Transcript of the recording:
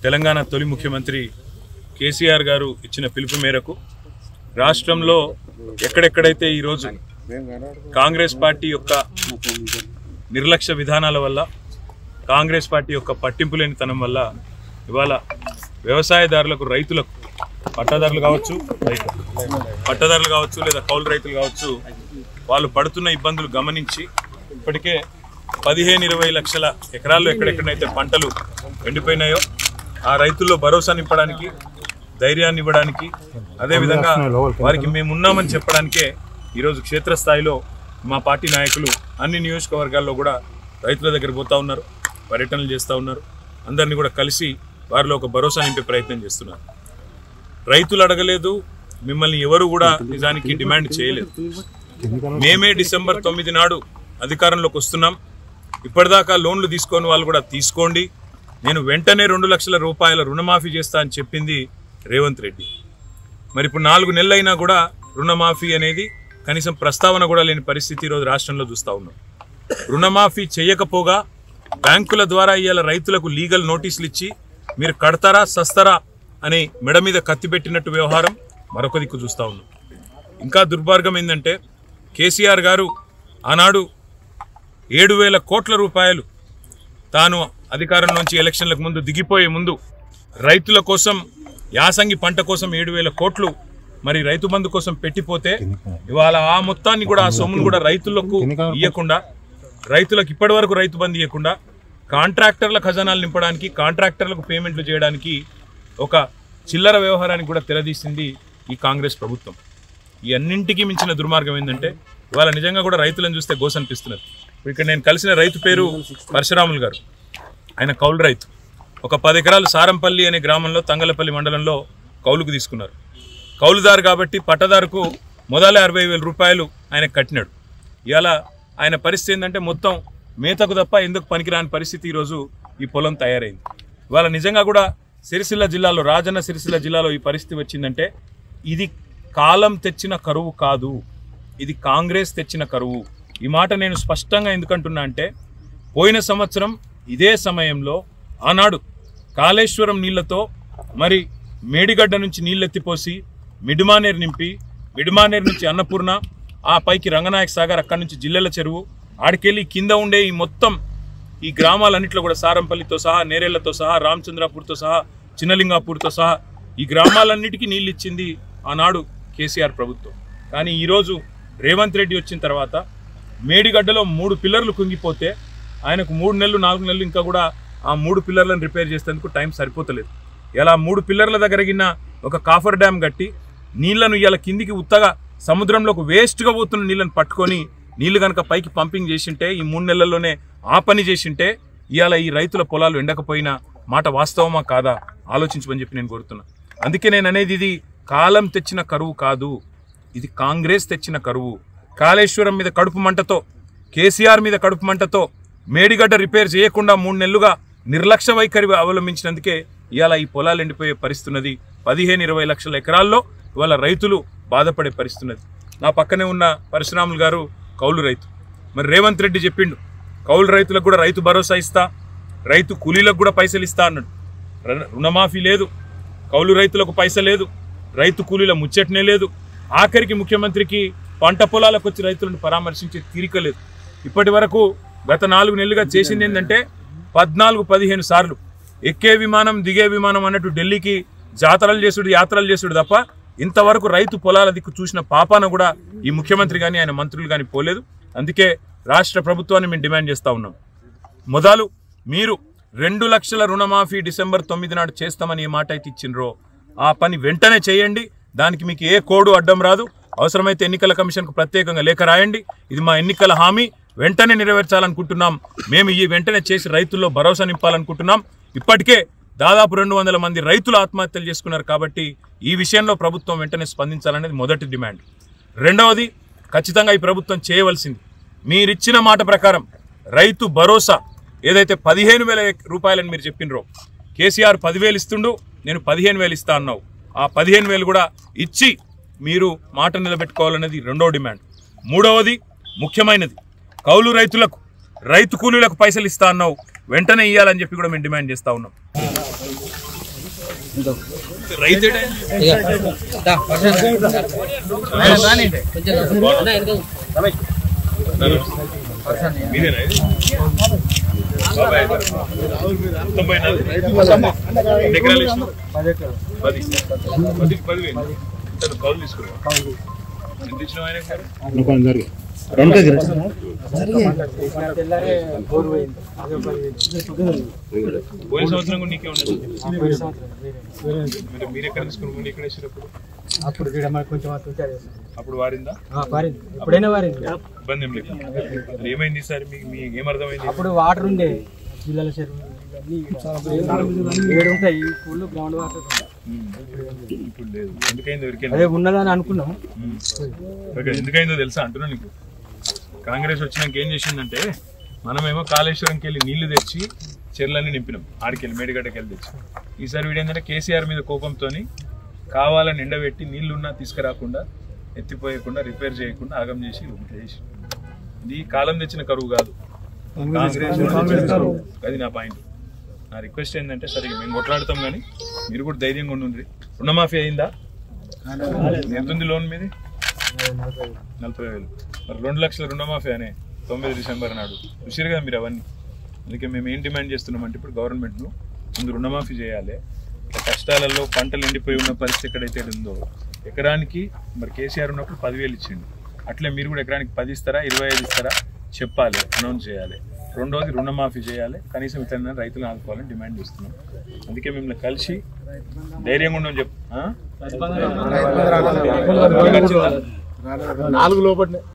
తెలంగాణ తొలి ముఖ్యమంత్రి కేసీఆర్ గారు ఇచ్చిన పిలుపు మేరకు రాష్ట్రంలో ఎక్కడెక్కడైతే ఈ రోజు కాంగ్రెస్ పార్టీ యొక్క నిర్లక్ష్య విధానాల వల్ల కాంగ్రెస్ పార్టీ యొక్క పట్టింపు లేనితనం వల్ల ఇవాళ వ్యవసాయదారులకు రైతులకు పట్టదారులు కావచ్చు లేదా కౌలు రైతులు కావచ్చు వాళ్ళు పడుతున్న ఇబ్బందులు గమనించి ఇప్పటికే 15-20 లక్షల ఎకరాల్లో ఎక్కడెక్కడైతే పంటలు ఎండిపోయినాయో ఆ రైతుల్లో భరోసా నింపడానికి ధైర్యాన్ని ఇవ్వడానికి అదేవిధంగా వారికి మేము ఉన్నామని చెప్పడానికే ఈరోజు క్షేత్రస్థాయిలో మా పార్టీ నాయకులు అన్ని నియోజకవర్గాల్లో కూడా రైతుల దగ్గర పోతూ ఉన్నారు, పర్యటనలు చేస్తూ ఉన్నారు. అందరినీ కూడా కలిసి వారిలో ఒక భరోసా నింపే ప్రయత్నం చేస్తున్నారు. రైతులు అడగలేదు, మిమ్మల్ని ఎవరు కూడా నిజానికి డిమాండ్ చేయలేదు. మేమే డిసెంబర్ 9 నాడు అధికారంలోకి వస్తున్నాం. ఇప్పటిదాకా లోన్లు తీసుకొని వాళ్ళు కూడా తీసుకోండి, నేను వెంటనే 2 లక్షల రూపాయల రుణమాఫీ చేస్తా అని చెప్పింది రేవంత్ రెడ్డి. మరి ఇప్పుడు 4 నెలలు అయినా కూడా రుణమాఫీ అనేది కనీసం ప్రస్తావన కూడా లేని పరిస్థితి ఈరోజు రాష్ట్రంలో చూస్తూ ఉన్నాం. రుణమాఫీ చేయకపోగా బ్యాంకుల ద్వారా ఇవాళ రైతులకు లీగల్ నోటీసులు ఇచ్చి మీరు కడతారా సస్తారా అని మెడ మీద కత్తి పెట్టినట్టు వ్యవహారం మరొక దిక్కు చూస్తూ ఉన్నాం. ఇంకా దుర్మార్గం ఏంటంటే కేసీఆర్ గారు ఆనాడు 7,000 కోట్ల రూపాయలు తాను అధికారం నుంచి ఎలక్షన్లకు ముందు దిగిపోయే ముందు రైతుల కోసం యాసంగి పంట కోసం 7,000 కోట్లు మరి రైతు బంధు కోసం పెట్టిపోతే ఇవాళ ఆ మొత్తాన్ని కూడా ఆ సొమ్మును కూడా రైతులకు ఇవ్వకుండా, రైతులకు ఇప్పటి వరకు రైతు బంధు ఇవ్వకుండా కాంట్రాక్టర్ల ఖజానాలు నింపడానికి కాంట్రాక్టర్లకు పేమెంట్లు చేయడానికి ఒక చిల్లర వ్యవహారానికి కూడా తెరదీసింది ఈ కాంగ్రెస్ ప్రభుత్వం. ఈ అన్నింటికీ మించిన దుర్మార్గం ఏంటంటే ఇవాళ నిజంగా కూడా రైతులను చూస్తే గోస అనిపిస్తున్నది. ఇక్కడ నేను కలిసిన రైతు పేరు పరశురాములు గారు. ఆయన కౌలు రైతు. ఒక 10 ఎకరాలు సారంపల్లి అనే గ్రామంలో తంగలపల్లి మండలంలో కౌలుకు తీసుకున్నారు. కౌలుదారు కాబట్టి పట్టదారుకు మొదలే 60,000 రూపాయలు ఆయన కట్టినాడు. ఇవాళ ఆయన పరిస్థితి ఏంటంటే మొత్తం మేతకు తప్ప ఎందుకు పనికిరాని పరిస్థితి ఈరోజు ఈ పొలం తయారైంది. ఇవాళ నిజంగా కూడా సిరిసిల్ల జిల్లాలో, రాజన్న సిరిసిల్ల జిల్లాలో ఈ పరిస్థితి వచ్చిందంటే ఇది కాలం తెచ్చిన కరువు కాదు, ఇది కాంగ్రెస్ తెచ్చిన కరువు. ఈ మాట నేను స్పష్టంగా ఎందుకంటున్నా అంటే పోయిన సంవత్సరం ఇదే సమయంలో ఆనాడు కాళేశ్వరం నీళ్లతో మరి మేడిగడ్డ నుంచి నీళ్ళెత్తిపోసి మిడిమానేరు నింపి, మిడిమానేరు నుంచి అన్నపూర్ణ, ఆ పైకి రంగనాయక సాగర్, అక్కడి నుంచి జిల్లెల చెరువు, ఆడికెళ్ళి కింద ఉండే ఈ మొత్తం ఈ గ్రామాలన్నింటిలో కూడా సారంపల్లితో సహా, నేరేళ్లతో సహా, రామచంద్రాపూర్తో సహా, చిన్నలింగాపూర్తో సహా ఈ గ్రామాలన్నిటికీ నీళ్ళు ఇచ్చింది ఆనాడు కేసీఆర్ ప్రభుత్వం. కానీ ఈరోజు రేవంత్ రెడ్డి వచ్చిన తర్వాత మేడిగడ్డలో 3 పిల్లర్లు కుంగిపోతే ఆయనకు 3 నెలలు 4 నెలలు ఇంకా కూడా ఆ 3 పిల్లర్లను రిపేర్ చేసేందుకు టైం సరిపోతలేదు. ఇలా 3 పిల్లర్ల దగ్గరగిన ఒక కాఫర్ డ్యామ్ కట్టి నీళ్లను ఇలా కిందికి ఉత్తగా సముద్రంలోకి వేస్ట్గా పోతున్న నీళ్ళని పట్టుకొని నీళ్లు కనుక పైకి పంపింగ్ చేసింటే ఈ 3 నెలల్లోనే ఆ పని చేసింటే ఇవాళ ఈ రైతుల పొలాలు ఎండకపోయినా మాట వాస్తవమా కాదా ఆలోచించమని చెప్పి నేను కోరుతున్నా. అందుకే నేను అనేది ఇది కాలం తెచ్చిన కరువు కాదు, ఇది కాంగ్రెస్ తెచ్చిన కరువు. కాళేశ్వరం మీద కడుపు మంటతో, కేసీఆర్ మీద కడుపు మంటతో మేడిగడ్డ రిపేర్ చేయకుండా 3 నెలలుగా నిర్లక్ష్య వైఖరి అవలంబించినందుకే ఇవాళ ఈ పొలాలు ఎండిపోయే పరిస్థితున్నది. 15-20 లక్షల ఎకరాల్లో ఇవాళ రైతులు బాధపడే పరిస్థితున్నది. నా పక్కనే ఉన్న పరశురాములు గారు కౌలు రైతు. మరి రేవంత్ రెడ్డి చెప్పిండు కౌలు రైతులకు కూడా రైతు భరోసా ఇస్తా, రైతు కూలీలకు కూడా పైసలు ఇస్తా అన్నాడు. రుణమాఫీ లేదు, కౌలు రైతులకు పైసలు లేదు, రైతు కూలీల ముచ్చటనే లేదు. ఆఖరికి ముఖ్యమంత్రికి పంట పొలాలకు వచ్చి రైతులను పరామర్శించే తీరిక లేదు. ఇప్పటి వరకు గత 4 నెలలుగా చేసింది ఏంటంటే 14-15 సార్లు ఎక్కే విమానం దిగే విమానం అన్నట్టు ఢిల్లీకి జాతరలు చేసుడు యాత్రలు చేసుడు తప్ప ఇంతవరకు రైతు పొలాల దిక్కు చూసిన పాపాన కూడా ఈ ముఖ్యమంత్రి కానీ ఆయన మంత్రులు కానీ పోలేదు. అందుకే రాష్ట్ర ప్రభుత్వాన్ని మేము డిమాండ్ చేస్తూ ఉన్నాం. మొదలు మీరు 2 లక్షల రుణమాఫీ డిసెంబర్ 9 నాడు చేస్తామని ఏ మాట అయితే ఇచ్చిండ్రో ఆ పని వెంటనే చేయండి. దానికి మీకు ఏ కోడు అడ్డం రాదు. అవసరమైతే ఎన్నికల కమిషన్కు ప్రత్యేకంగా లేఖ రాయండి. ఇది మా ఎన్నికల హామీ, వెంటనే నెరవేర్చాలనుకుంటున్నాం. మేము ఈ వెంటనే చేసి రైతుల్లో భరోసా నింపాలనుకుంటున్నాం. ఇప్పటికే దాదాపు 200 మంది రైతులు ఆత్మహత్యలు చేసుకున్నారు. కాబట్టి ఈ విషయంలో ప్రభుత్వం వెంటనే స్పందించాలనేది మొదటి డిమాండ్. రెండవది, ఖచ్చితంగా ఈ ప్రభుత్వం చేయవలసింది మీరిచ్చిన మాట ప్రకారం రైతు భరోసా ఏదైతే 15,000 రూపాయలని మీరు చెప్పినరో, కేసీఆర్ 10,000 ఇస్తుండు, నేను 15,000 ఇస్తా అన్నావు. ఆ 15,000 కూడా ఇచ్చి మీరు మాట నిలబెట్టుకోవాలనేది రెండో డిమాండ్. మూడవది ముఖ్యమైనది, కౌలు రైతులకు రైతు కూలీలకు పైసలు ఇస్తా అన్నావు, వెంటనే ఇవ్వాలని చెప్పి కూడా మేము డిమాండ్ చేస్తూ ఉన్నాం. రైతు మీదేనా ఇది? బాబాయ్ మొత్తం పోయినా ఎన్ని ఎకరాలు వేసినావు? 10 కౌలు తీసుకున్నావు. ఎంత ఇచ్చినావు ఆయన? పోయిన సంవత్సరం కూడా నీకే ఉండదు. మీరు ఎక్కడ తీసుకున్నావు? ఎక్కడ వేసినప్పుడు? అప్పుడు వారిందా? ఎప్పుడైనా వారింది. ఇబ్బంది ఏం లేదు. ఏమైంది సార్? మీకు ఏమర్థమైంది? అప్పుడు వాటర్ ఉండే జిల్లాల చెరువు ఉంటాయి ఫుల్ గ్రౌండ్ వాటర్. ఇప్పుడు లేదు. ఎందుకైందో అదే ఉన్నదని అనుకున్నాం. ఎందుకైందో తెలుసా అంటున్నా నీకు. కాంగ్రెస్ వచ్చినాక ఏం చేసిందంటే, మనమేమో కాళేశ్వరంకి వెళ్ళి నీళ్లు తెచ్చి చెర్లన్నీ నింపినాం. ఆడికెళ్ళి మేడిగడ్డకి వెళ్ళి తెచ్చి. ఈసారి వీడేంటంటే కేసీఆర్ మీద కోపంతో కావాలని ఎండబెట్టి నీళ్లున్నా తీసుకురాకుండా, ఎత్తిపోయకుండా, రిపేర్ చేయకుండా ఆగం చేసి ఇది కాలం తెచ్చిన కరువు కాదు, కాంగ్రెస్. అది నా పాయింట్. నా రిక్వెస్ట్ ఏంటంటే, సరే మేము కొట్లాడతాం కానీ మీరు కూడా ధైర్యంగా ఉండండి. రుణమాఫీ అయిందా? ఎంతుంది లోన్ మీది? 40,000. మరి 2 లక్షల రుణమాఫీ అనే 9 డిసెంబర్ నాడు చూసారు కదా మీరు అవన్నీ. అందుకే మేము ఏం డిమాండ్ చేస్తున్నామంటే, ఇప్పుడు గవర్నమెంట్ను ముందు రుణమాఫీ చేయాలి. కష్టాలలో పంటలు ఎండిపోయి ఉన్న పరిస్థితి ఎక్కడైతే ఉందో, ఎకరానికి మరి కేసీఆర్ ఉన్నప్పుడు 10,000 ఇచ్చిండు. అట్లే మీరు కూడా ఎకరానికి 10 ఇస్తారా, 25 ఇస్తారా చెప్పాలి, అనౌన్స్ చేయాలి. రెండోది రుణమాఫీ చేయాలి. కనీసం ఇట్లా రైతులను ఆదుకోవాలని డిమాండ్ చేస్తున్నాం. అందుకే మిమ్మల్ని కలిసి ధైర్యంగా ఉండని చెప్పు. 4 లోపల